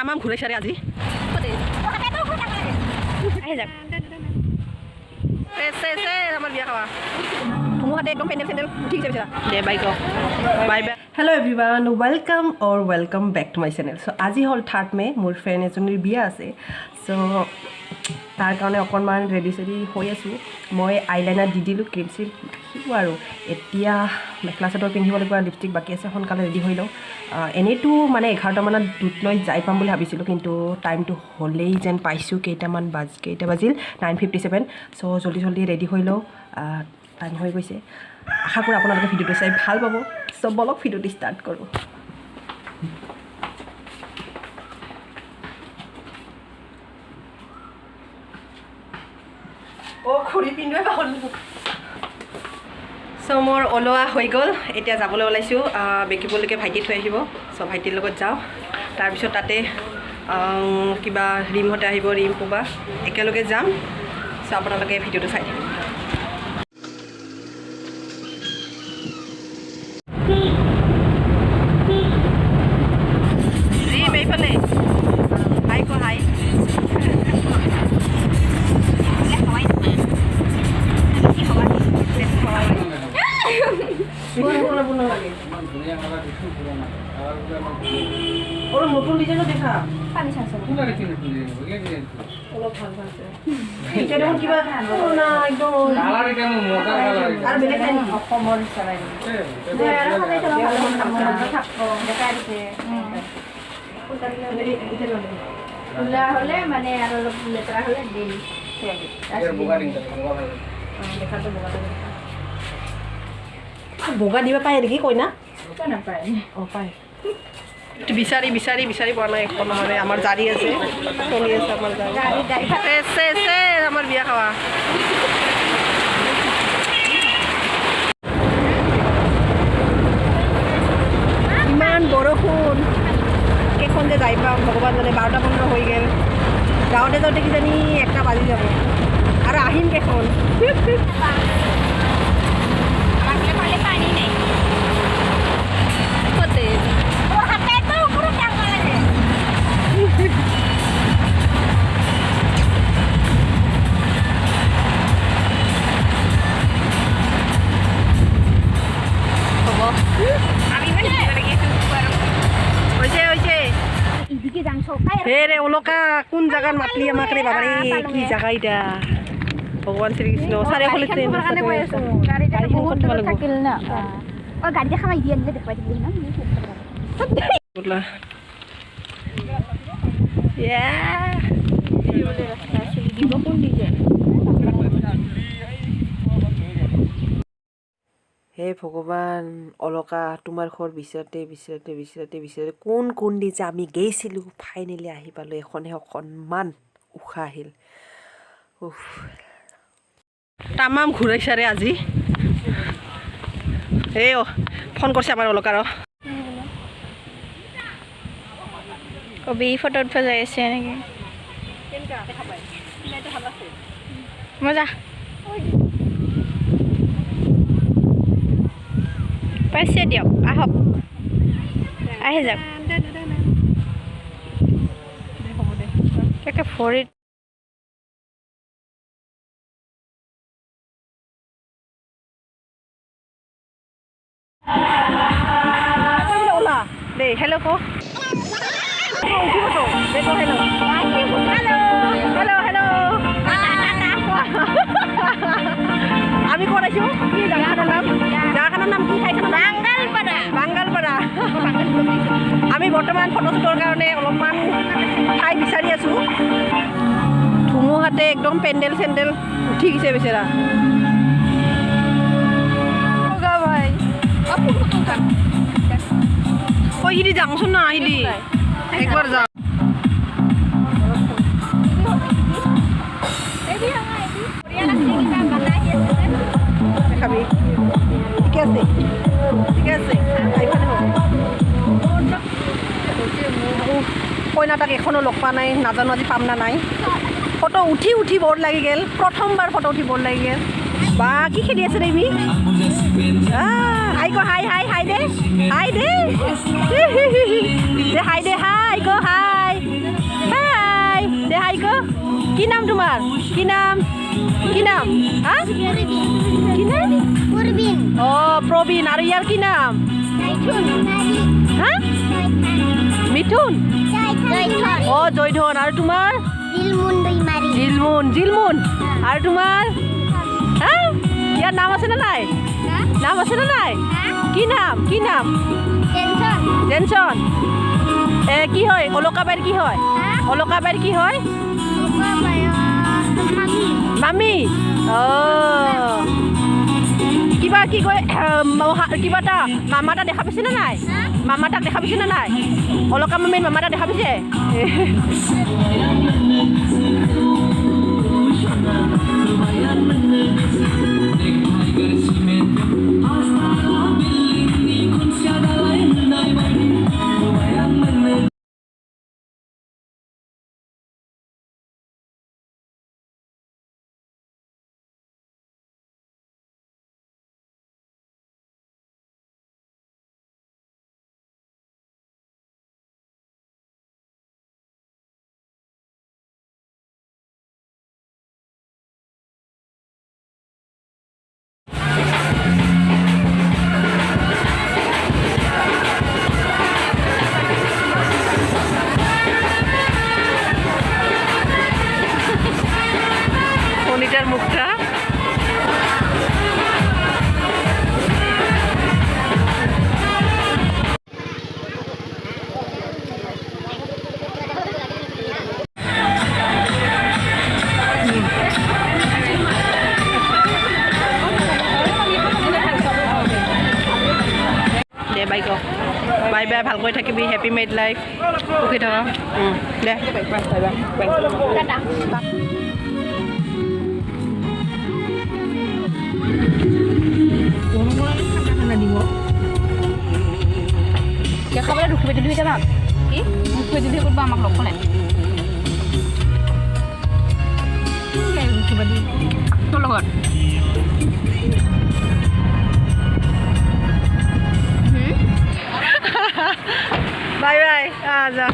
তামাম ঘূৰাইছে আজি আমাৰ বিয়া খাৱা ধুমুহাতে একদম পেণ্ডেল চেণ্ডেল উঠি গৈছে দে বাই ক bye bye hello' everyone welcome back to my channel so' আজি হ'ল 3 মে মোৰ ফ্ৰেণ্ড এজনীৰ বিয়া আছে চ' তাৰ কাৰণে অকণমান ৰেডি চেডি হৈ আছোঁ মই আইলাইনাৰ দি দিলোঁ ক্ৰীম চিম শিকোঁ আৰু এতিয়া মেখেলা চাদৰ পিন্ধিব লাগিব লিপষ্টিক বাকী আছে সোনকালে ৰেডি হৈ লওঁ এনেইতো মানে 11টা মানত দুধনৈ যাই পাম বুলি ভাবিছিলোঁ কিন্তু টাইমটো হ'লেই যেন পাইছোঁ কেইটা বাজিল 9:57 চ' জল্দি ৰেডি হৈ লওঁ টাইম হৈ গৈছে আশা কৰোঁ আপোনালোকে ভিডিঅ'টো চাই ভাল পাব চ' বলক ভিডিঅ'টো ষ্টাৰ্ট কৰোঁ ঘূৰি পিন্ধোৱে পাহৰিলোঁ চ' মোৰ ওলোৱা হৈ গ'ল এতিয়া যাবলৈ ওলাইছোঁ বেকিবলৈকে ভাইটি থৈ আহিব চ' ভাইটিৰ লগত যাওঁ তাৰপিছত তাতে কিবা ৰিমহঁতে আহিব ৰিম পোবা একেলগে যাম চ' আপোনালোকে ভিডিঅ'টো চাই থাকিব ৰিম এইফালে হাই ক হাই নতুন ডিজাইনো দেখা পানী চাইছে অলপ ভাল পাইছে এতিয়া দেখোন কিবা না একদম আৰু বেলেগ নাই অসমৰ চলাই খোলা হ'লে মানে আৰু অলপ লেতেৰা হ'লে দিন বগা দিব পায় নেকি কইনা নাপায় অঁ পায় বিচাৰি পোৱা নাই একো নহ'লে আমাৰ জাৰি আছে চলি আছে আমাৰ জাৰি আমাৰ বিয়া খাৱা ইমান বৰষুণ কেইখন যে যাই পাম ভগৱান জানে 12:15 হৈ গ'ল যাওঁতে কিজানি 1টা বাজি যাব আৰু আহিম কেইখন পানী নাই রে ওলোকা কোন জায়গার মাতলি আমাক রে বাবা রে কি জায়গা এটা ভগবান শ্রীকৃষ্ণ সারে হলে ট্রেন বহুত থাকিল না ও গাড়ি দেখা মাই দিয়ে দিলে দেখবাই দিবি না বলা ইয়া এই বলে রাস্তা আছে দিব কোন দিছে হে ভগৱান অলকা তোমাৰ ঘৰ বিচাৰতে কোন দিছে আমি গৈছিলোঁ ফাইনেলি আহি পালোঁ এখনে অকণমান উশাহ আহিল তামাম ঘূৰাইছাৰে আজি এই ফোন কৰিছে আমাৰ অলকাৰ কবি ফটো উঠবা যাই আছে নেকি মজা পাইছে দিয়ক আহক আহি যাওক তাকে ফৰিত ওলা দেই হেল্ল' ক আমি কৰাইছোঁ কি জাগাখনৰ নাম কি ঠাইখনৰ বাংগালপাৰা আমি বৰ্তমান ফটোশ্বুটৰ কাৰণে অলপমান ঠাই বিচাৰি আছোঁ ধুমুহাতে একদম পেণ্ডেল চেণ্ডেল উঠি গৈছে বেচেৰা ভাই কৈ সিদি যাওঁচোন না সিদি একবাৰ যাওঁ খাবি ঠিক আছে কইনা তাক এখনো লগ পোৱা নাই নাজানো আজি পাম না নাই ফটো উঠি বৰ লাগি গ'ল প্ৰথমবাৰ ফটো উঠি বৰ লাগি গ'ল বা কি খেলি আছে দেবি হাই ক হাই দে হাই দে হাই ক হাই কি নাম তোমাৰ কি নাম হা কি নাম অঁ প্ৰবীণ আৰু ইয়াৰ কি নাম হা মিথুন অঁ জয়ধন আৰু তোমাৰ জিলমুন আৰু তোমাৰ হা ইয়াৰ নাম আছে নে নাই কি নাম জেনচন কি হয় অলকাবাইৰ কি হয় মামি অঁ কিবা কি কয় কিবা এটা মামা এটা দেখা পাইছে নে নাই অলকা মামীৰ মামা এটা দেখা পাইছে অনিতার মুখটা দে বাই ক বাই বাই ভালকৈ থাকিবি হেপী মেড লাইফ সুখী থাক দে বাই খাবলৈ দুখবে দিলি এতিয়া ভাল কি দুখবে দিলি কৰিব আমাক লগ নাই তোৰ লগত বাই বাই যা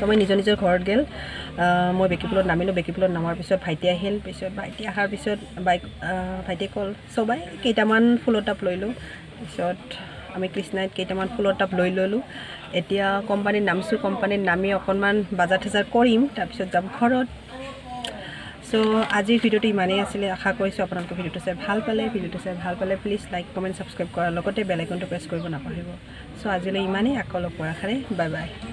মই নিজৰ ঘৰত গ'ল মই বেকিপুলত নামিলোঁ বেকিপুলত নামাৰ পিছত ভাইটি আহিল ভাইটি অহাৰ পিছত ভাইটিয়ে ক'ল চবাই কেইটামান ফুলৰ টাব লৈলোঁ পিছত আমি কৃষ্ণাইত কেইটামান ফুলৰ টাব লৈ ল'লোঁ এতিয়া কোম্পানীত নামিছোঁ কোম্পানীত নামি অকণমান বজাৰ থজাৰ কৰিম তাৰপিছত যাম ঘৰত চ' আজিৰ ভিডিঅ'টো ইমানেই আছিলে আশা কৰিছোঁ আপোনালোকে ভিডিঅ'টো চাই ভাল পালে প্লিজ লাইক কমেণ্ট ছাবস্ক্ৰাইব কৰাৰ লগতে বেল আইকনটো প্ৰেছ কৰিব নাপাহৰিব চ' আজিলৈ ইমানেই আকৌ লগ পোৱাৰ আশাৰে বাই বাই